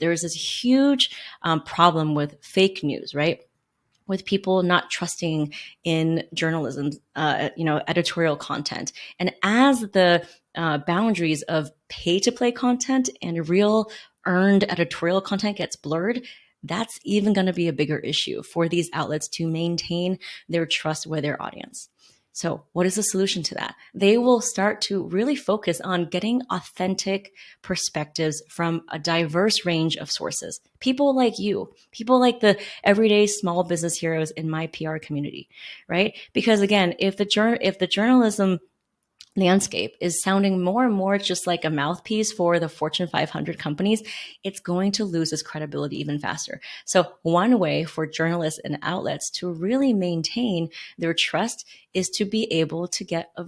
there is this huge problem with fake news, right? With people not trusting in journalism, editorial content. And as the boundaries of pay to play content and real earned editorial content gets blurred, that's even going to be a bigger issue for these outlets to maintain their trust with their audience. So what is the solution to that? They will start to really focus on getting authentic perspectives from a diverse range of sources. People like you, people like the everyday small business heroes in my PR community, right? Because again, if the journalism landscape is sounding more and more just like a mouthpiece for the Fortune 500 companies, it's going to lose its credibility even faster. So one way for journalists and outlets to really maintain their trust is to be able to get a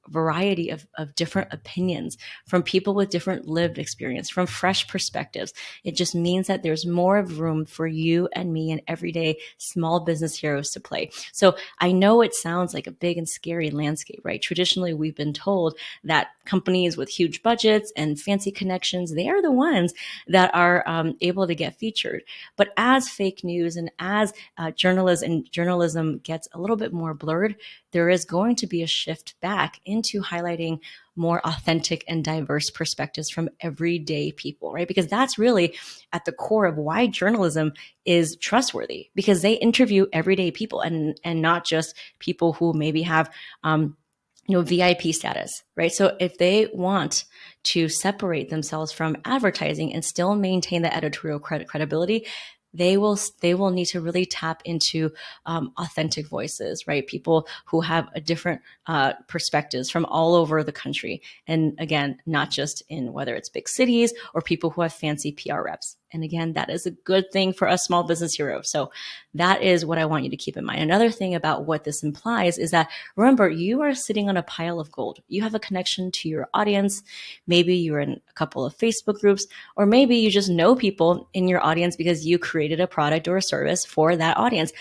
variety of different opinions from people with different lived experience, from fresh perspectives. It just means that there's more of room for you and me and everyday small business heroes to play. So I know it sounds like a big and scary landscape, right? Traditionally, we've been told that companies with huge budgets and fancy connections, they are the ones that are able to get featured. But as fake news and as journalism gets a little bit more blurred, there is going to be a shift back into highlighting more authentic and diverse perspectives from everyday people, right? Because that's really at the core of why journalism is trustworthy, because they interview everyday people and not just people who maybe have VIP status, right? So if they want to separate themselves from advertising and still maintain the editorial credibility, they will need to really tap into authentic voices, right? People who have a different perspectives from all over the country. And again, not just in whether it's big cities or people who have fancy PR reps. And again, that is a good thing for us small business heroes. So that is what I want you to keep in mind. Another thing about what this implies is that, remember, you are sitting on a pile of gold. You have a connection to your audience. Maybe you're in a couple of Facebook groups, or maybe you just know people in your audience because you created a product or a service for that audience.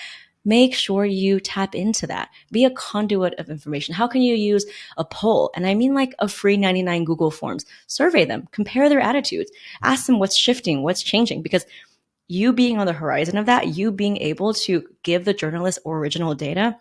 Make sure you tap into that. Be a conduit of information. How can you use a poll? And I mean like a free 99 Google Forms. Survey them, compare their attitudes, ask them what's shifting, what's changing, because you being on the horizon of that, you being able to give the journalist original data,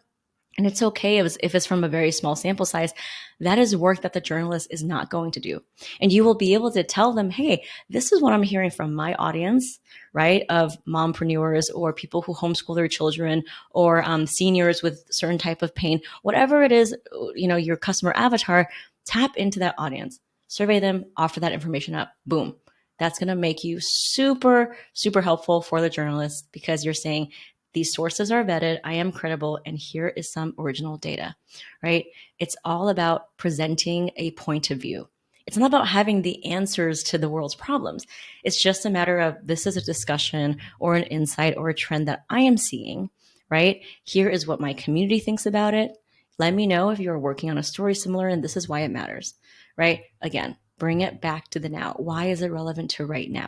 and it's okay if it's from a very small sample size, that is work that the journalist is not going to do. And you will be able to tell them, hey, this is what I'm hearing from my audience, right? Of mompreneurs or people who homeschool their children or seniors with certain type of pain, whatever it is, your customer avatar, tap into that audience, survey them, offer that information up, boom. That's going to make you super, super helpful for the journalist because you're saying, these sources are vetted, I am credible, and here is some original data, right? It's all about presenting a point of view. It's not about having the answers to the world's problems. It's just a matter of, this is a discussion or an insight or a trend that I am seeing, right? Here is what my community thinks about it. Let me know if you're working on a story similar, and this is why it matters, right? Again, bring it back to the now. Why is it relevant to right now?